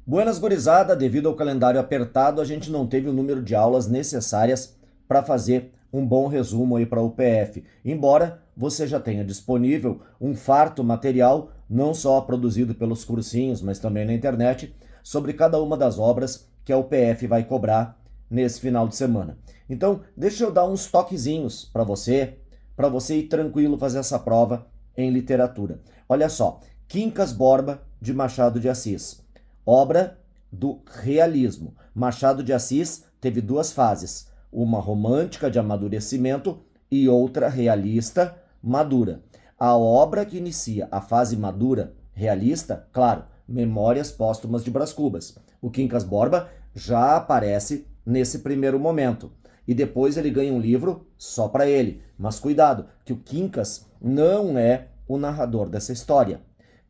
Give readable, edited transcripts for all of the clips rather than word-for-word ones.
Buenas gurizada, devido ao calendário apertado, a gente não teve o número de aulas necessárias para fazer um bom resumo aí para o UPF. Embora você já tenha disponível um farto material, não só produzido pelos cursinhos, mas também na internet, sobre cada uma das obras que a UPF vai cobrar nesse final de semana. Então, deixa eu dar uns toquezinhos para você ir tranquilo fazer essa prova em literatura. Olha só, Quincas Borba de Machado de Assis, obra do realismo. Machado de Assis teve duas fases, uma romântica de amadurecimento e outra realista madura. A obra que inicia a fase madura realista, claro, Memórias Póstumas de Brás Cubas. O Quincas Borba já aparece nesse primeiro momento. E depois ele ganha um livro só para ele. Mas cuidado, que o Quincas não é o narrador dessa história.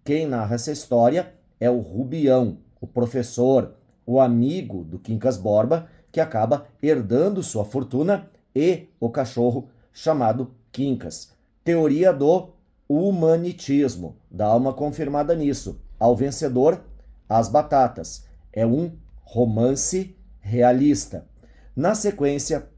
Quem narra essa história é o Rubião, o professor, o amigo do Quincas Borba, que acaba herdando sua fortuna, e o cachorro chamado Quincas. Teoria do humanitismo. Dá uma confirmada nisso. Ao vencedor, as batatas. É um romance realista. Na sequência,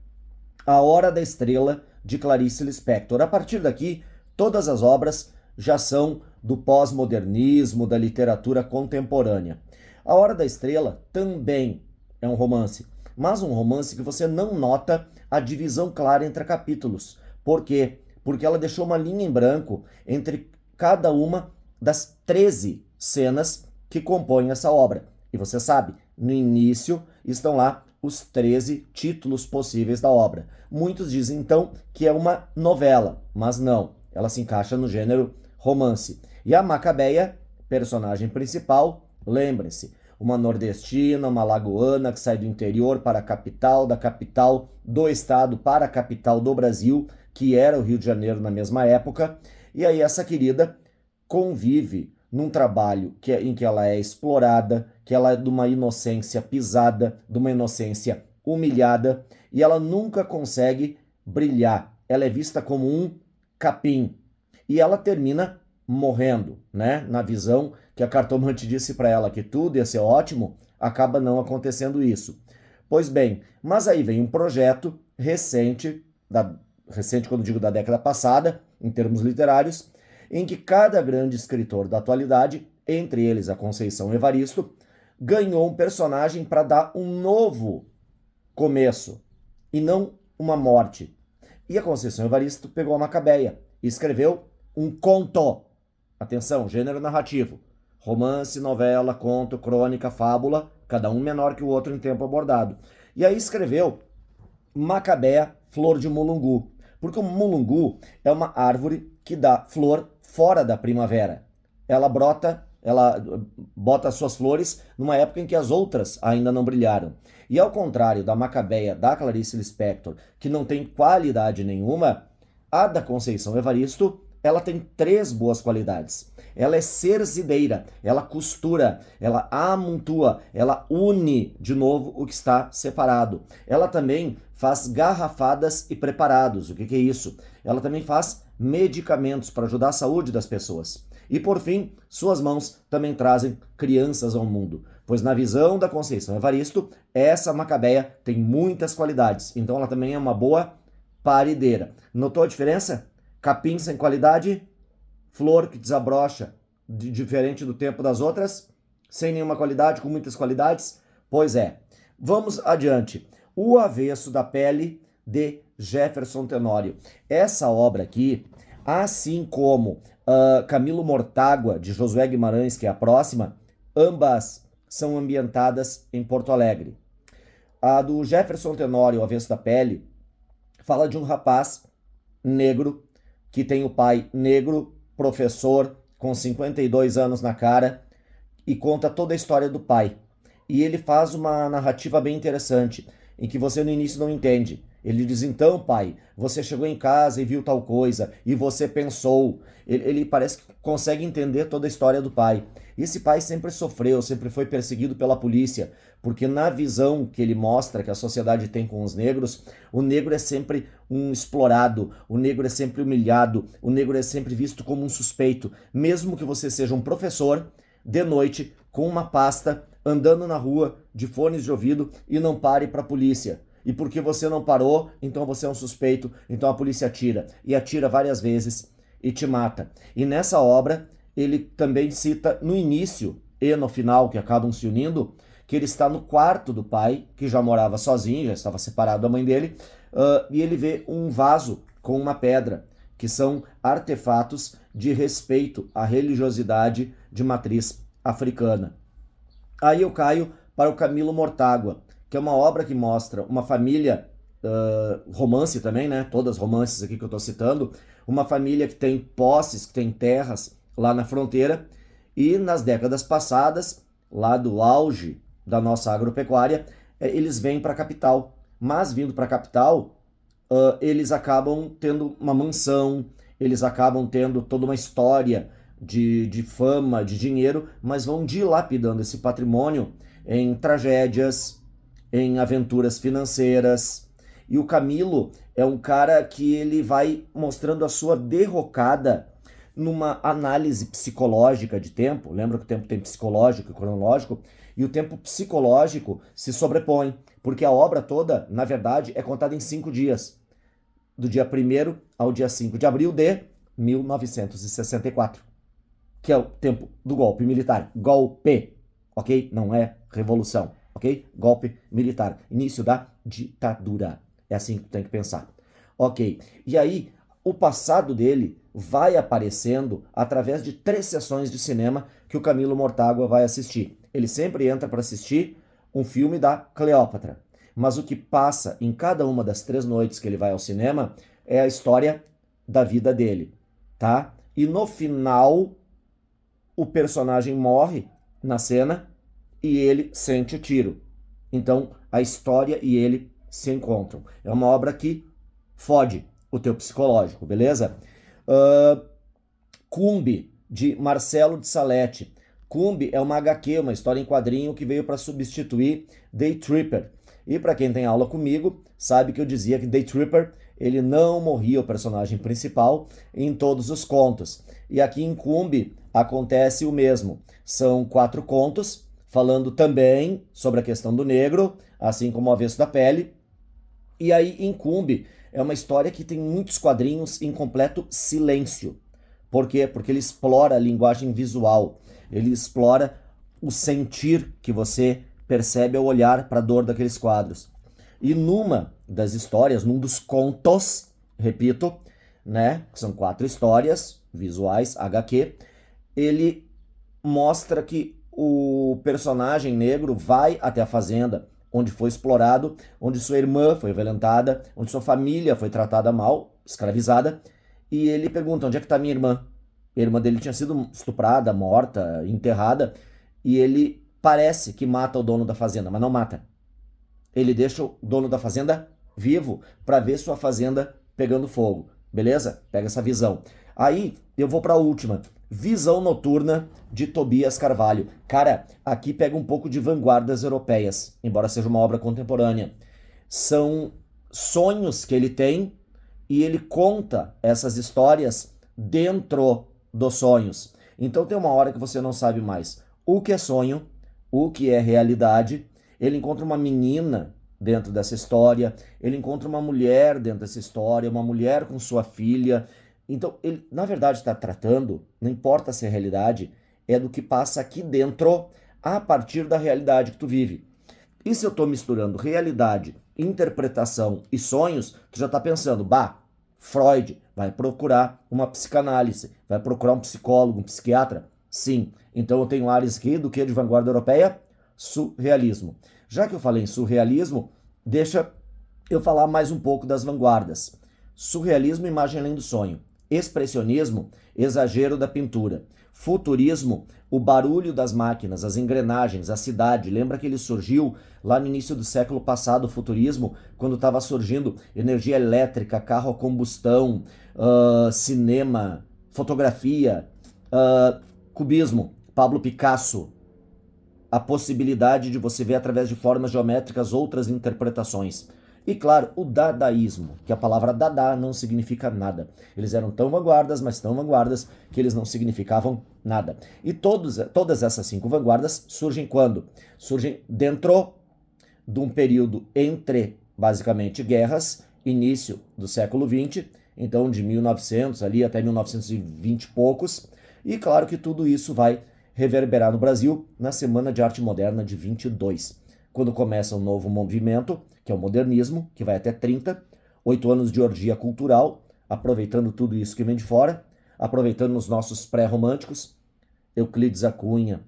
A Hora da Estrela, de Clarice Lispector. A partir daqui, todas as obras já são do pós-modernismo, da literatura contemporânea. A Hora da Estrela também é um romance, mas um romance que você não nota a divisão clara entre capítulos. Por quê? Porque ela deixou uma linha em branco entre cada uma das 13 cenas que compõem essa obra. E você sabe, no início estão lá os 13 títulos possíveis da obra. Muitos dizem então que é uma novela, mas não, ela se encaixa no gênero romance. E a Macabeia, personagem principal, lembrem-se, uma nordestina, uma lagoana que sai do interior para a capital, da capital do estado para a capital do Brasil, que era o Rio de Janeiro na mesma época. E aí essa querida convive num trabalho em que ela é explorada, que ela é de uma inocência pisada, de uma inocência humilhada, e ela nunca consegue brilhar. Ela é vista como um capim. E ela termina morrendo, né? Na visão que a cartomante disse para ela que tudo ia ser ótimo, acaba não acontecendo isso. Pois bem, mas aí vem um projeto recente, recente quando digo da década passada, em termos literários, em que cada grande escritor da atualidade, entre eles a Conceição Evaristo, ganhou um personagem para dar um novo começo e não uma morte. E a Conceição Evaristo pegou a Macabeia e escreveu um conto. Atenção, gênero narrativo. Romance, novela, conto, crônica, fábula, cada um menor que o outro em tempo abordado. E aí escreveu Macabea, Flor de Mulungu. Porque o mulungu é uma árvore que dá flor fora da primavera. Ela brota, ela bota suas flores numa época em que as outras ainda não brilharam. E ao contrário da Macabeia da Clarice Lispector, que não tem qualidade nenhuma, a da Conceição Evaristo, ela tem 3 boas qualidades. Ela é cerzideira, ela costura, ela amontoa, ela une de novo o que está separado. Ela também faz garrafadas e preparados. O que é isso? Ela também faz medicamentos para ajudar a saúde das pessoas. E por fim, suas mãos também trazem crianças ao mundo. Pois na visão da Conceição Evaristo, essa Macabeia tem muitas qualidades. Então ela também é uma boa parideira. Notou a diferença? Capim sem qualidade, flor que desabrocha, diferente do tempo das outras, sem nenhuma qualidade, com muitas qualidades. Pois é. Vamos adiante. O Avesso da Pele, de Jefferson Tenório. Essa obra aqui, assim como Camilo Mortágua, de Josué Guimarães, que é a próxima, ambas são ambientadas em Porto Alegre. A do Jefferson Tenório, O Avesso da Pele, fala de um rapaz negro que tem o pai negro, professor, com 52 anos na cara, e conta toda a história do pai. E ele faz uma narrativa bem interessante, em que você no início não entende. Ele diz, então, pai, você chegou em casa e viu tal coisa, e você pensou. Ele parece que consegue entender toda a história do pai. E esse pai sempre sofreu, sempre foi perseguido pela polícia, porque na visão que ele mostra que a sociedade tem com os negros, o negro é sempre um explorado, o negro é sempre humilhado, o negro é sempre visto como um suspeito, mesmo que você seja um professor, de noite, com uma pasta andando na rua de fones de ouvido e não pare para a polícia. E porque você não parou, então você é um suspeito, então a polícia atira. E atira várias vezes e te mata. E nessa obra, ele também cita no início e no final, que acabam se unindo, que ele está no quarto do pai, que já morava sozinho, já estava separado da mãe dele, e ele vê um vaso com uma pedra, que são artefatos de respeito à religiosidade de matriz africana. Aí eu caio para o Camilo Mortágua, que é uma obra que mostra uma família, romance também, né? Todas romances aqui que eu estou citando, uma família que tem posses, que tem terras lá na fronteira, e nas décadas passadas, lá do auge da nossa agropecuária, eles vêm para a capital. Mas vindo para a capital, eles acabam tendo uma mansão, eles acabam tendo toda uma história de fama, de dinheiro, mas vão dilapidando esse patrimônio em tragédias, em aventuras financeiras. E o Camilo é um cara que ele vai mostrando a sua derrocada numa análise psicológica de tempo. Lembra que o tempo tem psicológico e cronológico? E o tempo psicológico se sobrepõe, porque a obra toda, na verdade, é contada em 5 dias. Do dia 1º ao dia 5 de abril de 1964, que é o tempo do golpe militar. Golpe, ok? Não é revolução, ok? Golpe militar. Início da ditadura. É assim que tu tem que pensar. Ok. E aí, o passado dele vai aparecendo através de 3 sessões de cinema que o Camilo Mortágua vai assistir. Ele sempre entra para assistir um filme da Cleópatra. Mas o que passa em cada uma das 3 noites que ele vai ao cinema é a história da vida dele, tá? E no final, o personagem morre na cena e ele sente o tiro. Então, a história e ele se encontram. É uma obra que fode o teu psicológico, beleza? Cumbi, de Marcelo de Salete. Cumbi é uma HQ, uma história em quadrinho que veio para substituir Day Tripper. E para quem tem aula comigo, sabe que eu dizia que Day Tripper, ele não morria o personagem principal em todos os contos. E aqui em Cumbi acontece o mesmo. São 4 contos, falando também sobre a questão do negro, assim como o Avesso da Pele. E aí em Cumbi é uma história que tem muitos quadrinhos em completo silêncio. Por quê? Porque ele explora a linguagem visual, ele explora o sentir que você percebe ao olhar para a dor daqueles quadros. E numa das histórias, num dos contos, repito, né, que são 4 histórias visuais, HQ, ele mostra que o personagem negro vai até a fazenda onde foi explorado, onde sua irmã foi violentada, onde sua família foi tratada mal, escravizada, e ele pergunta: onde é que está minha irmã? A irmã dele tinha sido estuprada, morta, enterrada, e ele parece que mata o dono da fazenda, mas não mata. Ele deixa o dono da fazenda vivo para ver sua fazenda pegando fogo, beleza? Pega essa visão. Aí eu vou para a última, Visão Noturna, de Tobias Carvalho. Cara, aqui pega um pouco de vanguardas europeias, embora seja uma obra contemporânea. São sonhos que ele tem e ele conta essas histórias dentro dos sonhos. Então tem uma hora que você não sabe mais o que é sonho, o que é realidade. Ele encontra uma menina dentro dessa história, ele encontra uma mulher dentro dessa história, uma mulher com sua filha. Então, ele, na verdade, está tratando, não importa se é realidade, é do que passa aqui dentro a partir da realidade que tu vive. E se eu estou misturando realidade, interpretação e sonhos, tu já está pensando, bah, Freud vai procurar uma psicanálise, vai procurar um psicólogo, um psiquiatra? Sim. Então eu tenho áreas aqui do que de vanguarda europeia? Surrealismo. Já que eu falei em surrealismo, deixa eu falar mais um pouco das vanguardas. Surrealismo, imagem além do sonho. Expressionismo, exagero da pintura. Futurismo, o barulho das máquinas, as engrenagens, a cidade. Lembra que ele surgiu lá no início do século passado, o futurismo, quando estava surgindo energia elétrica, carro a combustão, cinema, fotografia, cubismo, Pablo Picasso. A possibilidade de você ver através de formas geométricas outras interpretações. E claro, o dadaísmo, que a palavra dadá não significa nada. Eles eram tão vanguardas, mas tão vanguardas, que eles não significavam nada. E todas essas 5 vanguardas surgem quando? Surgem dentro de um período entre, basicamente, guerras, início do século XX, então de 1900 ali até 1920 e poucos, e claro que tudo isso vai reverberar no Brasil na Semana de Arte Moderna de 22, quando começa um novo movimento, que é o modernismo, que vai até 30, 8 anos de orgia cultural, aproveitando tudo isso que vem de fora, aproveitando os nossos pré-românticos, Euclides da Cunha,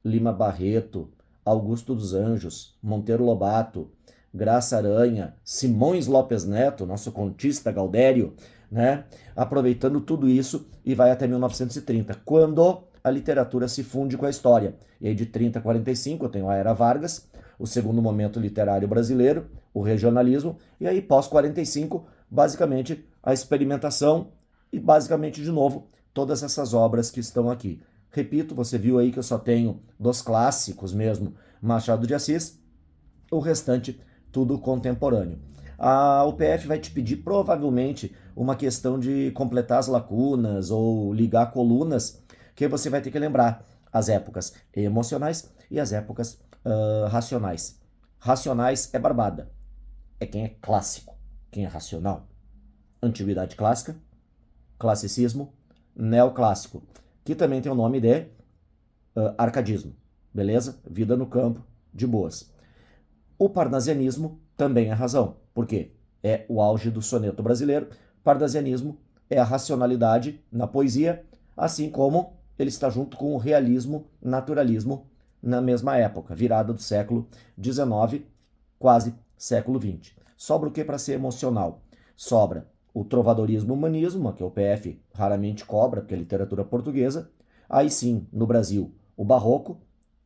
Lima Barreto, Augusto dos Anjos, Monteiro Lobato, Graça Aranha, Simões Lopes Neto, nosso contista Gaudério, né? Aproveitando tudo isso e vai até 1930, quando a literatura se funde com a história. E aí de 30 a 45 eu tenho a Era Vargas, o segundo momento literário brasileiro, o regionalismo, e aí pós 45, basicamente a experimentação e basicamente de novo todas essas obras que estão aqui. Repito, você viu aí que eu só tenho dos clássicos mesmo, Machado de Assis, o restante tudo contemporâneo. A UPF vai te pedir provavelmente uma questão de completar as lacunas ou ligar colunas, que você vai ter que lembrar as épocas emocionais e as épocas racionais. Racionais é barbada, é quem é clássico, quem é racional. Antiguidade clássica, classicismo, neoclássico, que também tem o nome de arcadismo, beleza? Vida no campo, de boas. O parnasianismo também é razão, porque é o auge do soneto brasileiro. Parnasianismo é a racionalidade na poesia, assim como ele está junto com o realismo, naturalismo, na mesma época, virada do século XIX, quase século XX. Sobra o que para ser emocional? Sobra o trovadorismo humanismo, que o PF raramente cobra, porque é literatura portuguesa. Aí sim, no Brasil, o barroco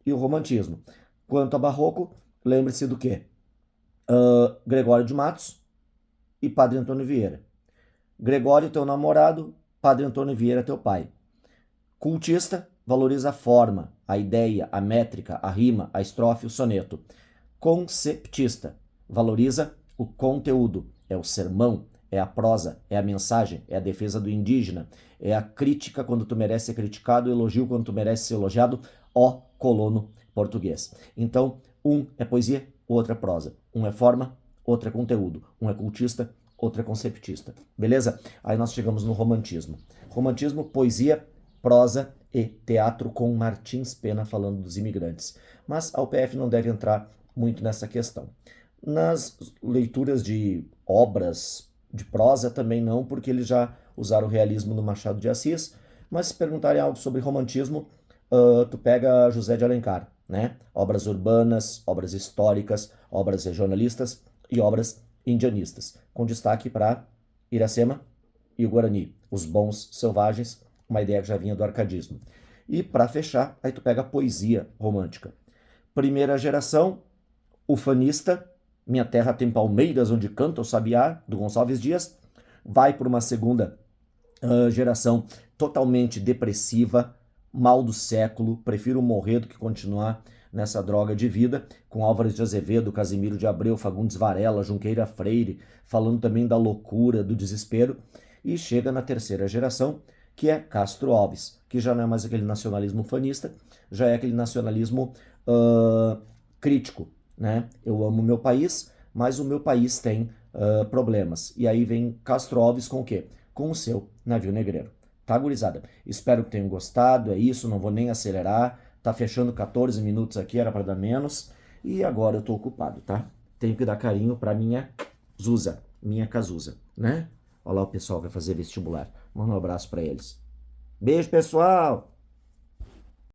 e o romantismo. Quanto a barroco, lembre-se do quê? Gregório de Matos e Padre Antônio Vieira. Gregório, teu namorado, Padre Antônio Vieira, teu pai. Cultista, valoriza a forma, a ideia, a métrica, a rima, a estrofe, o soneto. Conceptista, valoriza o conteúdo, é o sermão, é a prosa, é a mensagem, é a defesa do indígena, é a crítica quando tu merece ser criticado, o elogio quando tu merece ser elogiado, ó colono português. Então, um é poesia, o outro é prosa. Um é forma, outro é conteúdo. Um é cultista, outro é conceptista. Beleza? Aí nós chegamos no romantismo. Romantismo, poesia, prosa e teatro, com Martins Pena falando dos imigrantes. Mas a UPF não deve entrar muito nessa questão. Nas leituras de obras de prosa também não, porque eles já usaram o realismo no Machado de Assis. Mas se perguntarem algo sobre romantismo, tu pega José de Alencar, né? Obras urbanas, obras históricas, obras regionalistas e obras indianistas, com destaque para Iracema e o Guarani, os bons selvagens, uma ideia que já vinha do arcadismo. E para fechar, aí tu pega a poesia romântica. Primeira geração, ufanista, Minha Terra Tem Palmeiras Onde Canta o Sabiá, do Gonçalves Dias. Vai por uma segunda geração totalmente depressiva, mal do século, prefiro morrer do que continuar nessa droga de vida, com Álvares de Azevedo, Casimiro de Abreu, Fagundes Varela, Junqueira Freire, falando também da loucura, do desespero, e chega na terceira geração, que é Castro Alves, que já não é mais aquele nacionalismo fanista, já é aquele nacionalismo crítico, né? Eu amo meu país, mas o meu país tem problemas. E aí vem Castro Alves com o quê? Com o seu navio negreiro. Tá, gurizada? Espero que tenham gostado, é isso, não vou nem acelerar. Tá fechando 14 minutos aqui, era para dar menos. E agora eu tô ocupado, tá? Tenho que dar carinho pra minha Zuza, minha Cazuza, né? Olha lá o pessoal que vai fazer vestibular. Manda um abraço para eles. Beijo, pessoal!